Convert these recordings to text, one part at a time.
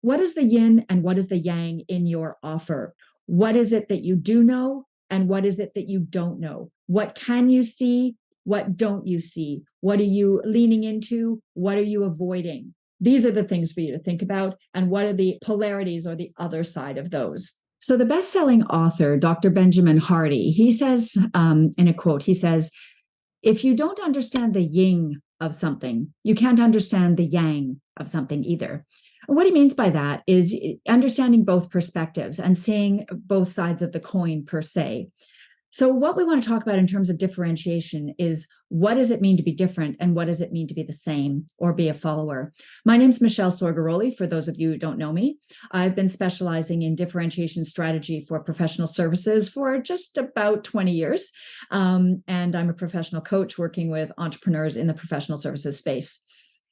What is the yin and what is the yang in your offer? What is it that you do know and what is it that you don't know? What can you see? What don't you see? What are you leaning into? What are you avoiding? These are the things for you to think about. And what are the polarities or the other side of those? So, the best selling author, Dr. Benjamin Hardy, he says in a quote, he says, if you don't understand the yin of something, you can't understand the yang of something either. What he means by that is understanding both perspectives and seeing both sides of the coin, per se. So, what we want to talk about in terms of differentiation is what does it mean to be different and what does it mean to be the same or be a follower? My name is Michèle Soregaroli, for those of you who don't know me. I've been specializing in differentiation strategy for professional services for just about 20 years. And I'm a professional coach working with entrepreneurs in the professional services space.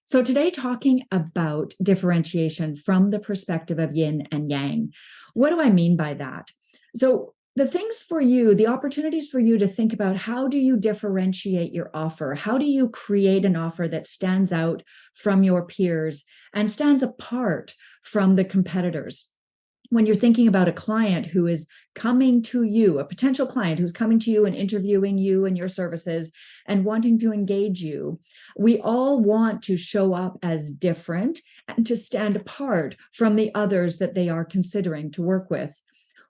So today, talking about differentiation from the perspective of yin and yang. What do I mean by that? So the things for you, the opportunities for you to think about, how do you differentiate your offer? How do you create an offer that stands out from your peers and stands apart from the competitors? When you're thinking about a client who is coming to you, a potential client who's coming to you and interviewing you and your services and wanting to engage you, we all want to show up as different and to stand apart from the others that they are considering to work with.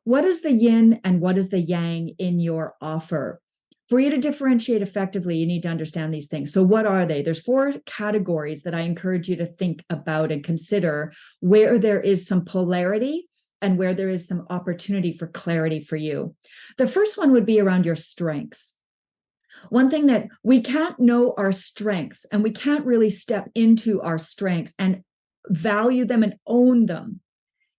What is the yin and what is the yang in your offer? For you to differentiate effectively, you need to understand these things. So what are they? There's 4 categories that I encourage you to think about and consider where there is some polarity and where there is some opportunity for clarity for you. The first one would be around your strengths. One thing that we can't know our strengths and we can't really step into our strengths and value them and own them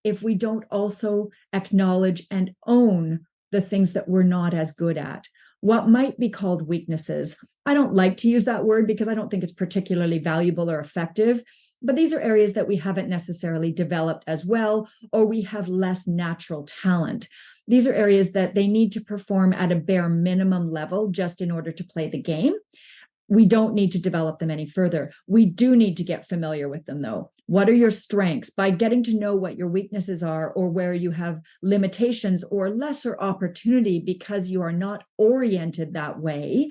if we don't also acknowledge and own the things that we're not as good at. What might be called weaknesses. I don't like to use that word because I don't think it's particularly valuable or effective, but these are areas that we haven't necessarily developed as well, or we have less natural talent. These are areas that they need to perform at a bare minimum level just in order to play the game. We don't need to develop them any further. We do need to get familiar with them, though. What are your strengths? By getting to know what your weaknesses are or where you have limitations or lesser opportunity because you are not oriented that way,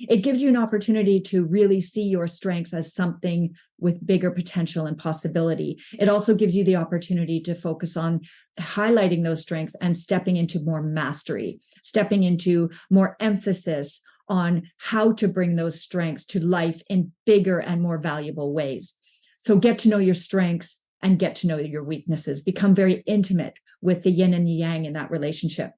it gives you an opportunity to really see your strengths as something with bigger potential and possibility. It also gives you the opportunity to focus on highlighting those strengths and stepping into more mastery, stepping into more emphasis on how to bring those strengths to life in bigger and more valuable ways. So get to know your strengths and get to know your weaknesses. Become very intimate with the yin and the yang in that relationship.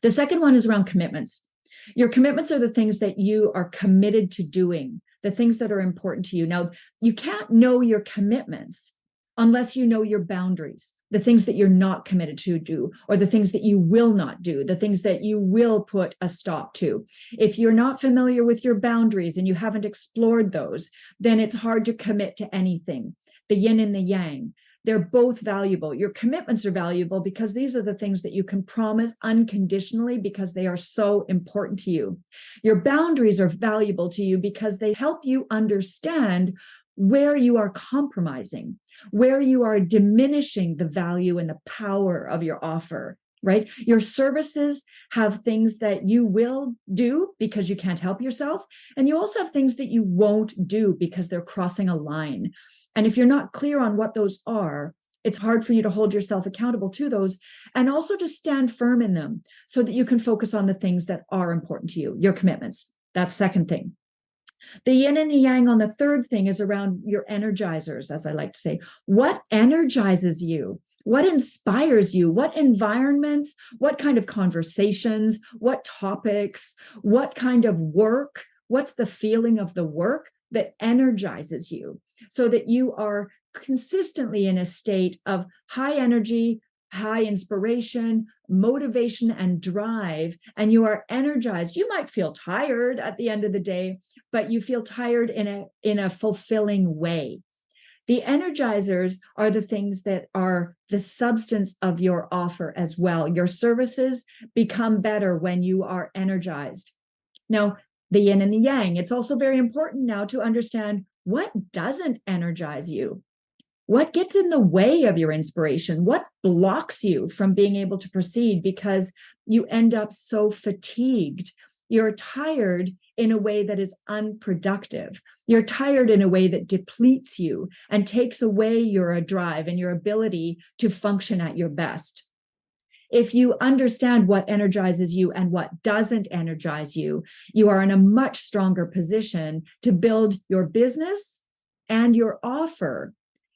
The second one is around commitments. Your commitments are the things that you are committed to doing, the things that are important to you. Now, you can't know your commitments unless you know your boundaries, the things that you're not committed to do, or the things that you will not do, the things that you will put a stop to. If you're not familiar with your boundaries and you haven't explored those, then it's hard to commit to anything. The yin and the yang, they're both valuable. Your commitments are valuable because these are the things that you can promise unconditionally because they are so important to you. Your boundaries are valuable to you because they help you understand where you are compromising, where you are diminishing the value and the power of your offer, right? Your services have things that you will do because you can't help yourself. And you also have things that you won't do because they're crossing a line. And if you're not clear on what those are, it's hard for you to hold yourself accountable to those and also to stand firm in them so that you can focus on the things that are important to you, your commitments. That's the second thing. The yin and the yang on the third thing is around your energizers, as I like to say. What energizes you? What inspires you? What environments? What kind of conversations? What topics? What kind of work? What's the feeling of the work that energizes you so that you are consistently in a state of high energy, high inspiration, motivation, and drive, and you are energized? You might feel tired at the end of the day, but you feel tired in a fulfilling way. The energizers are the things that are the substance of your offer as well. Your services become better when you are energized. Now, the yin and the yang, it's also very important now to understand what doesn't energize you. What gets in the way of your inspiration? What blocks you from being able to proceed because you end up so fatigued? You're tired in a way that is unproductive. You're tired in a way that depletes you and takes away your drive and your ability to function at your best. If you understand what energizes you and what doesn't energize you, you are in a much stronger position to build your business and your offer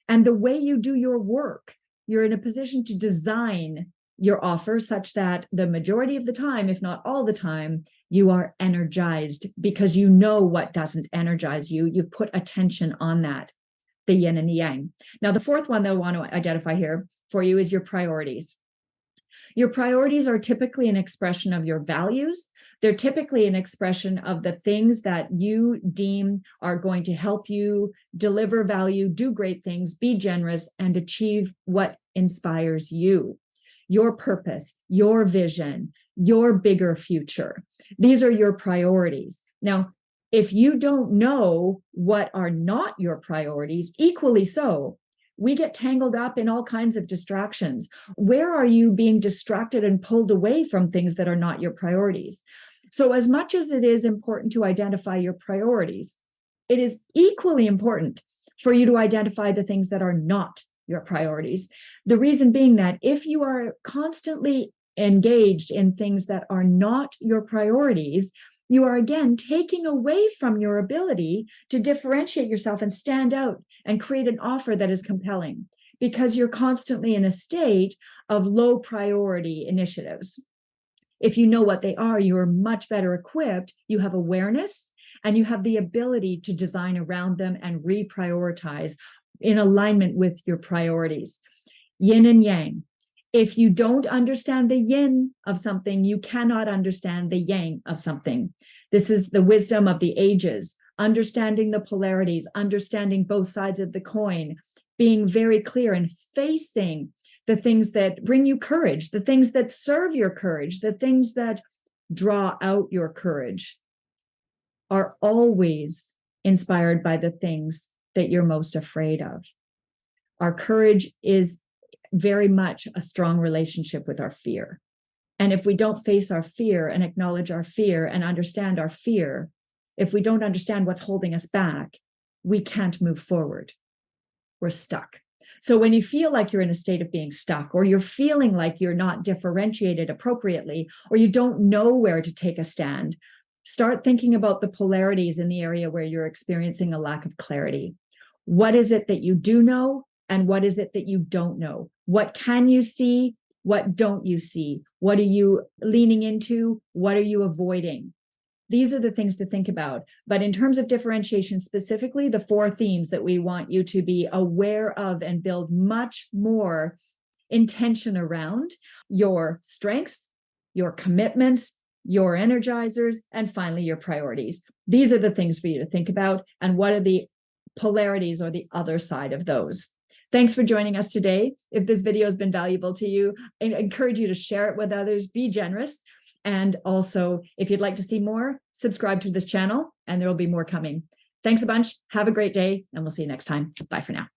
and the way you do your work. You're in a position to design your offer such that the majority of the time, if not all the time, you are energized because you know what doesn't energize you. You put attention on that, the yin and the yang. Now, the fourth one that I want to identify here for you is your priorities. Your priorities are typically an expression of your values. They're typically an expression of the things that you deem are going to help you deliver value, do great things, be generous, and achieve what inspires you. Your purpose, your vision, your bigger future. These are your priorities. Now, if you don't know what are not your priorities, equally so, we get tangled up in all kinds of distractions. Where are you being distracted and pulled away from things that are not your priorities? So, as much as it is important to identify your priorities, it is equally important for you to identify the things that are not your priorities. The reason being that if you are constantly engaged in things that are not your priorities, you are again taking away from your ability to differentiate yourself and stand out and create an offer that is compelling because you're constantly in a state of low priority initiatives. If you know what they are, you're much better equipped. You have awareness and you have the ability to design around them and reprioritize in alignment with your priorities. Yin and yang. If you don't understand the yin of something, you cannot understand the yang of something. This is the wisdom of the ages, understanding the polarities, understanding both sides of the coin, being very clear and facing the things that bring you courage, the things that serve your courage, the things that draw out your courage are always inspired by the things that you're most afraid of. Our courage is very much a strong relationship with our fear. And if we don't face our fear and acknowledge our fear and understand our fear, if we don't understand what's holding us back, we can't move forward. We're stuck. So when you feel like you're in a state of being stuck, or you're feeling like you're not differentiated appropriately, or you don't know where to take a stand, start thinking about the polarities in the area where you're experiencing a lack of clarity. What is it that you do know? And what is it that you don't know? What can you see? What don't you see? What are you leaning into? What are you avoiding? These are the things to think about. But in terms of differentiation specifically, the 4 themes that we want you to be aware of and build much more intention around: your strengths, your commitments, your energizers, and finally your priorities. These are the things for you to think about. And what are the polarities or the other side of those? Thanks for joining us today. If this video has been valuable to you, I encourage you to share it with others, be generous. And also, if you'd like to see more, subscribe to this channel and there will be more coming. Thanks a bunch. Have a great day and we'll see you next time. Bye for now.